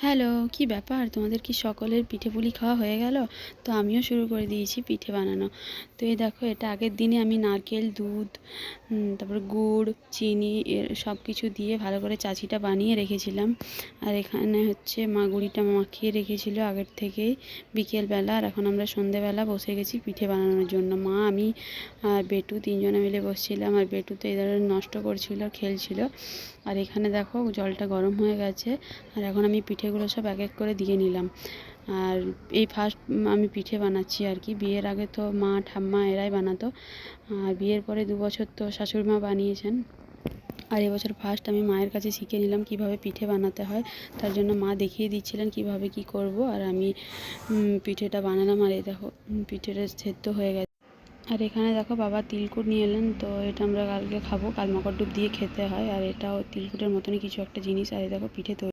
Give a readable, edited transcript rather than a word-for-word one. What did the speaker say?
Hello, কি ব্যাপার? তোমাদের কি সকলের পিঠে পুলি খাওয়া হয়ে গেল? তো আমিও শুরু করে দিয়েছি পিঠে বানানো। তো এই দেখো, এটা আগের দিনে আমি নারকেল, দুধ, তারপরে গুড়, চিনি এর সব কিছু দিয়ে ভালো করে চাচিটা বানিয়ে রেখেছিলাম। আর এখানে হচ্ছে মা গুঁড়িটা মাখিয়ে রেখেছিল আগের থেকেই বিকেলবেলা। আর এখন আমরা সন্ধেবেলা বসে গেছি পিঠে বানানোর জন্য। মা, আমি আর বেটু তিনজনে মিলে বসছিলাম। আর বেটু তো এই ধরনের নষ্ট করছিল, খেলছিল। আর এখানে দেখো জলটা গরম হয়ে গেছে। আর এখন আমি পিঠেগুলো সব এক এক করে দিয়ে নিলাম। আর এই ফার্স্ট আমি পিঠে বানাচ্ছি আর কি। বিয়ের আগে তো মা ঠাম্মা এরাই বানাতো। আর বিয়ের পরে 2 বছর তো শাশুড়ি মা বানিয়েছেন। আর এবছর ফার্স্ট আমি মায়ের কাছে শিখে নিলাম কিভাবে পিঠে বানাতে হয়। তার জন্য মা দেখিয়ে দিচ্ছিলেন কিভাবে কি করব। আর আমি পিঠেটা বানালাম। আর এই দেখো পিঠেটা সেদ্ধ হয়ে গেছে। আর এখানে দেখো বাবা তিলকুট নিয়ে এলেন। তো এটা আমরা কালকে খাবো, কাল মকর ডুব দিয়ে খেতে হয়। আর এটাও তিলকুটের মতনই কিছু একটা জিনিস। আর এই দেখো পিঠে তৈরি।